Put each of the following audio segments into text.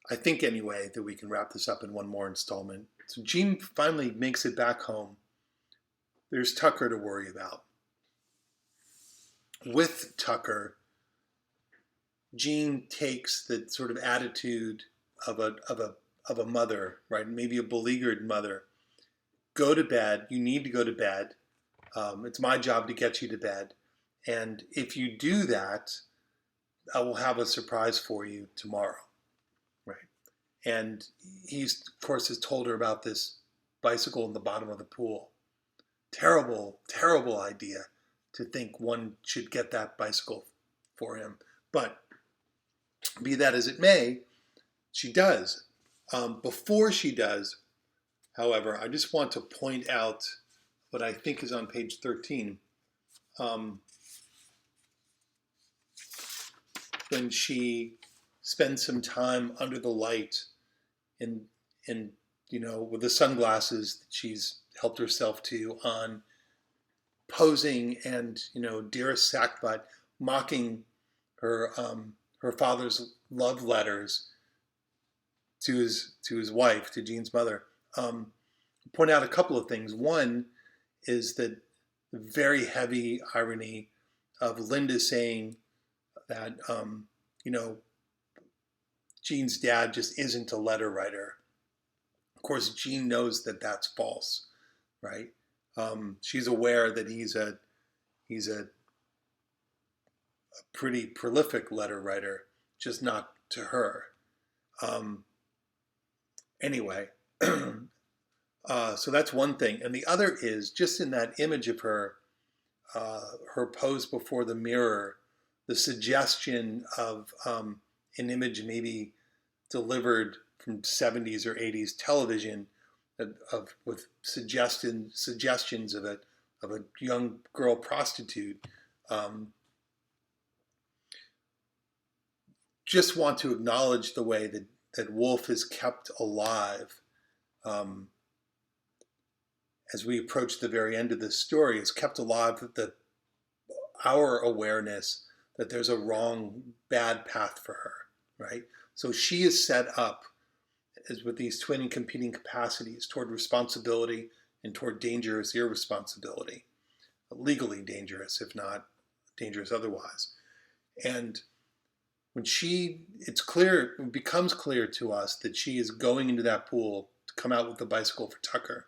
I think anyway that we can wrap this up in one more installment. So Jean finally makes it back home. There's Tucker to worry about. With Tucker, Jean takes the sort of attitude of a mother, right? Maybe a beleaguered mother. Go to bed. You need to go to bed. It's my job to get you to bed. And if you do that, I will have a surprise for you tomorrow, right? And he's, of course, has told her about this bicycle in the bottom of the pool. Terrible, terrible idea to think one should get that bicycle for him. But be that as it may, she does. Before she does, however, I just want to point out what I think is on page 13. When she spends some time under the light and with the sunglasses that she's helped herself to on, posing and dearest Sackbut mocking her her father's love letters to his wife, to Jean's mother. Point out a couple of things. One is that the very heavy irony of Linda saying that Jean's dad just isn't a letter writer. Of course, Jean knows that that's false, right? She's aware that he's a pretty prolific letter writer, just not to her. Anyway, so that's one thing, and the other is just in that image of her, her pose before the mirror, the suggestion of an image maybe delivered from 70s or 80s television with suggestions of a young girl prostitute. Just want to acknowledge the way that Woolf is kept alive as we approach the very end of this story. Is kept alive with our awareness that there's a wrong, bad path for her, right? So she is set up as with these twin and competing capacities toward responsibility and toward dangerous irresponsibility, legally dangerous, if not dangerous otherwise. And when it becomes clear to us that she is going into that pool to come out with the bicycle for Tucker.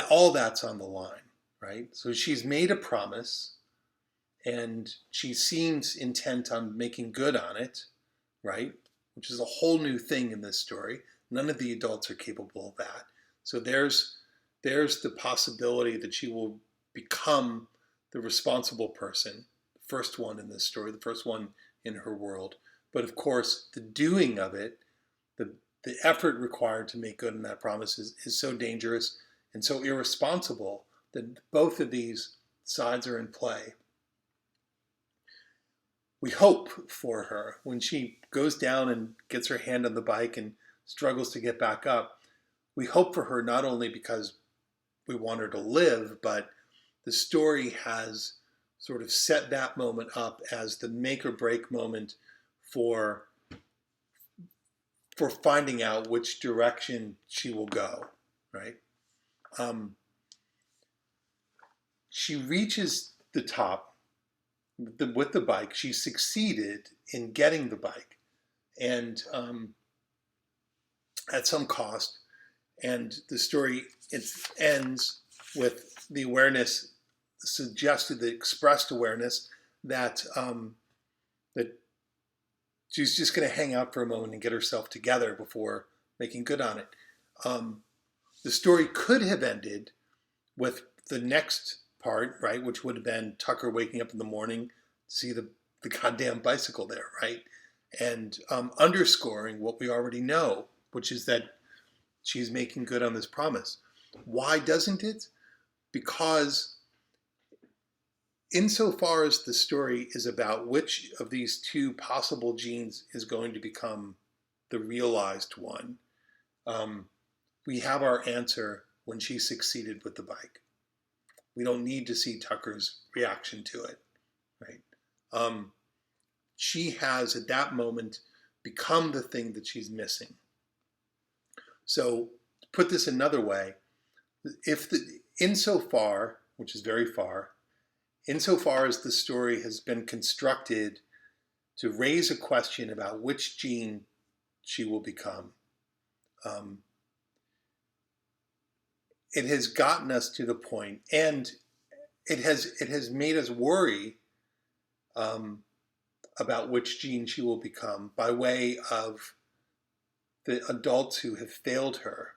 All that's on the line, right? So she's made a promise, and she seems intent on making good on it, right? Which is a whole new thing in this story. None of the adults are capable of that. So there's the possibility that she will become the responsible person, the first one in this story, the first one in her world. But of course, the doing of it, the effort required to make good on that promise is so dangerous and so irresponsible that both of these sides are in play. We hope for her when she goes down and gets her hand on the bike and struggles to get back up. We hope for her not only because we want her to live, but the story has sort of set that moment up as the make or break moment for finding out which direction she will go, right? She reaches the top with the bike. She succeeded in getting the bike, and at some cost. And the story ends with the awareness, the expressed awareness that that she's just going to hang out for a moment and get herself together before making good on it. The story could have ended with the next part, right, which would have been Tucker waking up in the morning to see the goddamn bicycle there, right, and underscoring what we already know, which is that she's making good on this promise. Why doesn't it? Because insofar as the story is about which of these two possible Jeans is going to become the realized one, we have our answer when she succeeded with the bike. We don't need to see Tucker's reaction to it, right? she has at that moment become the thing that she's missing. So to put this another way, insofar, which is very far, insofar as the story has been constructed to raise a question about which Jean she will become, it has gotten us to the point, and it has made us worry about which Jean she will become by way of the adults who have failed her.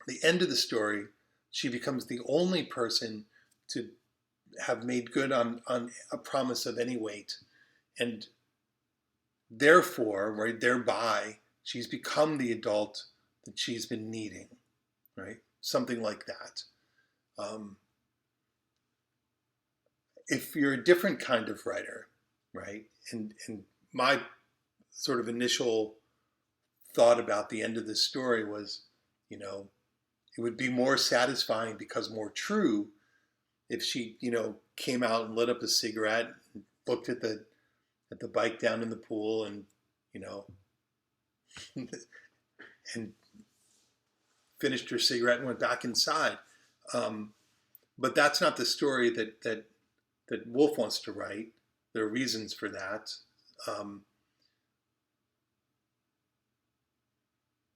At the end of the story, she becomes the only person to have made good on a promise of any weight, and therefore, right, thereby, she's become the adult that she's been needing, right? Something like that. If you're a different kind of writer, right, and my sort of initial thought about the end of this story was, it would be more satisfying because more true if she, came out and lit up a cigarette and looked at the bike down in the pool and, and finished her cigarette and went back inside. But that's not the story that Woolf wants to write. There are reasons for that.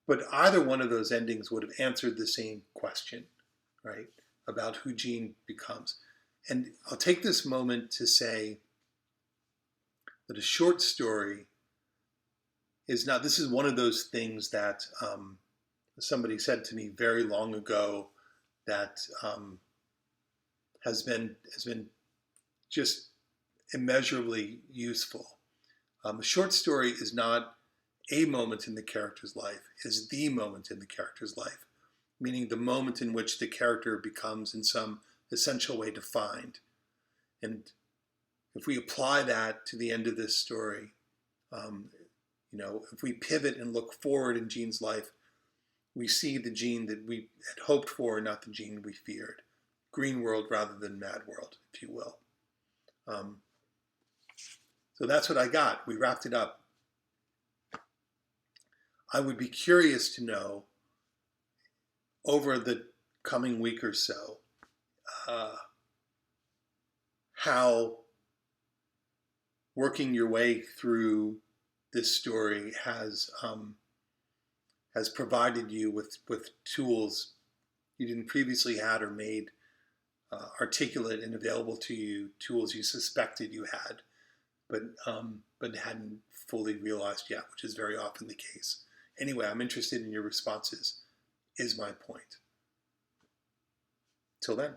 But either one of those endings would have answered the same question, right, about who Jean becomes. And I'll take this moment to say that a short story is not, this is one of those things that somebody said to me very long ago that has been just immeasurably useful. A short story is not a moment in the character's life, is the moment in the character's life, meaning the moment in which the character becomes in some essential way defined. And if we apply that to the end of this story, if we pivot and look forward in Jean's life, we see the Jean that we had hoped for, not the Jean we feared. Green world rather than mad world, if you will. So that's what I got. We wrapped it up. I would be curious to know over the coming week or so how working your way through this story has provided you with tools you didn't previously had, or made articulate and available to you, tools you suspected you had, but hadn't fully realized yet, which is very often the case. Anyway, I'm interested in your responses, is my point. Till then.